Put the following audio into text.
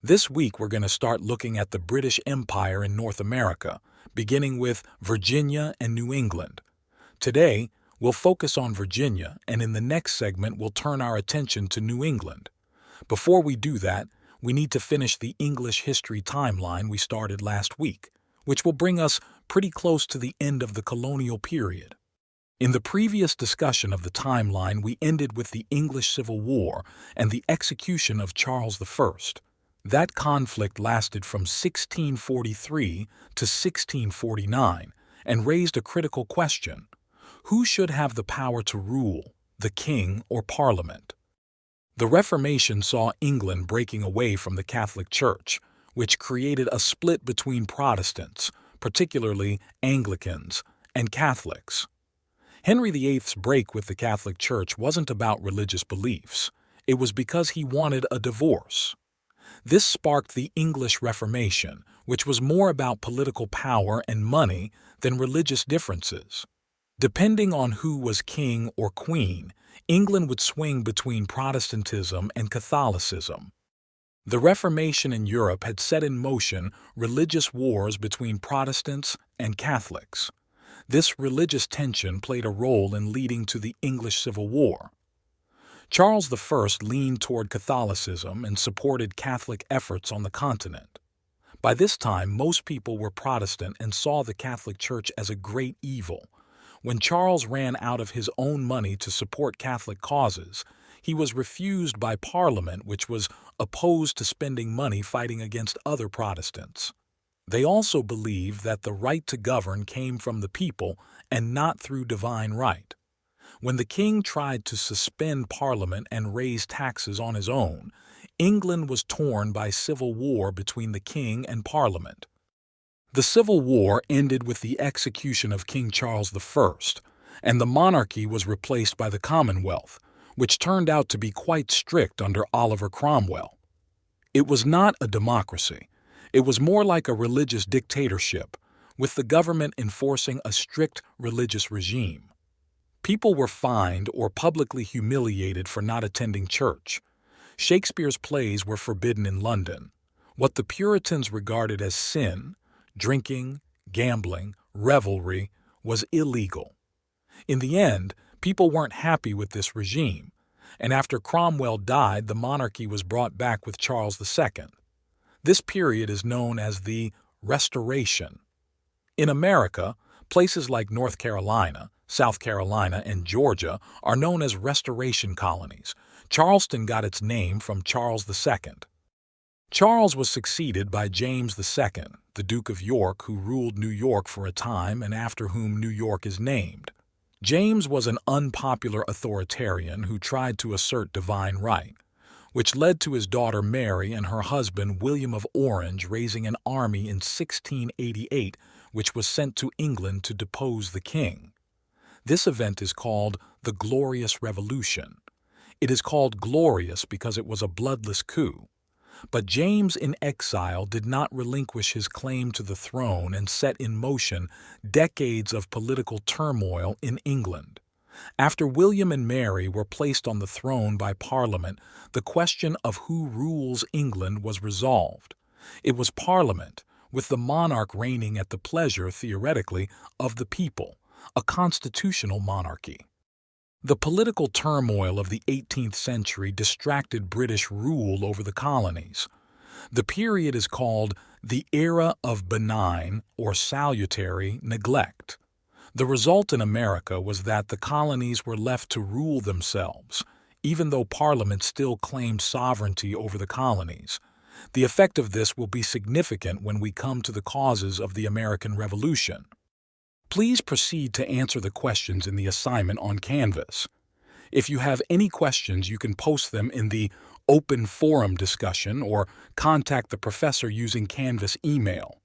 This week, we're going to start looking at the British Empire in North America, beginning with Virginia and New England. Today, we'll focus on Virginia, and in the next segment, we'll turn our attention to New England. Before we do that, we need to finish the English history timeline we started last week, which will bring us pretty close to the end of the colonial period. In the previous discussion of the timeline, we ended with the English Civil War and the execution of Charles I. That conflict lasted from 1643 to 1649 and raised a critical question: who should have the power to rule, the king or Parliament? The Reformation saw England breaking away from the Catholic Church, which created a split between Protestants, particularly Anglicans, and Catholics. Henry VIII's break with the Catholic Church wasn't about religious beliefs. It was because he wanted a divorce. This sparked the English Reformation, which was more about political power and money than religious differences. Depending on who was king or queen, England would swing between Protestantism and Catholicism. The Reformation in Europe had set in motion religious wars between Protestants and Catholics. This religious tension played a role in leading to the English Civil War. Charles I leaned toward Catholicism and supported Catholic efforts on the continent. By this time, most people were Protestant and saw the Catholic Church as a great evil. When Charles ran out of his own money to support Catholic causes, he was refused by Parliament, which was opposed to spending money fighting against other Protestants. They also believed that the right to govern came from the people and not through divine right. When the king tried to suspend Parliament and raise taxes on his own, England was torn by civil war between the king and Parliament. The Civil War ended with the execution of King Charles I, and the monarchy was replaced by the Commonwealth, which turned out to be quite strict under Oliver Cromwell. It was not a democracy. It was more like a religious dictatorship, with the government enforcing a strict religious regime. People were fined or publicly humiliated for not attending church. Shakespeare's plays were forbidden in London. What the Puritans regarded as sin, drinking, gambling, revelry, was illegal. In the end, people weren't happy with this regime, and after Cromwell died, the monarchy was brought back with Charles II. This period is known as the Restoration. In America, places like North Carolina, South Carolina, and Georgia are known as Restoration colonies. Charleston got its name from Charles II. Charles was succeeded by James II, the Duke of York, who ruled New York for a time and after whom New York is named. James was an unpopular authoritarian who tried to assert divine right, which led to his daughter Mary and her husband William of Orange raising an army in 1688, which was sent to England to depose the king. This event is called the Glorious Revolution. It is called glorious because it was a bloodless coup. But James in exile did not relinquish his claim to the throne and set in motion decades of political turmoil in England. After William and Mary were placed on the throne by Parliament, the question of who rules England was resolved. It was Parliament, with the monarch reigning at the pleasure, theoretically, of the people, a constitutional monarchy. The political turmoil of the 18th century distracted British rule over the colonies. The period is called the Era of Benign or Salutary Neglect. The result in America was that the colonies were left to rule themselves, even though Parliament still claimed sovereignty over the colonies. The effect of this will be significant when we come to the causes of the American Revolution. Please proceed to answer the questions in the assignment on Canvas. If you have any questions, you can post them in the open forum discussion or contact the professor using Canvas email.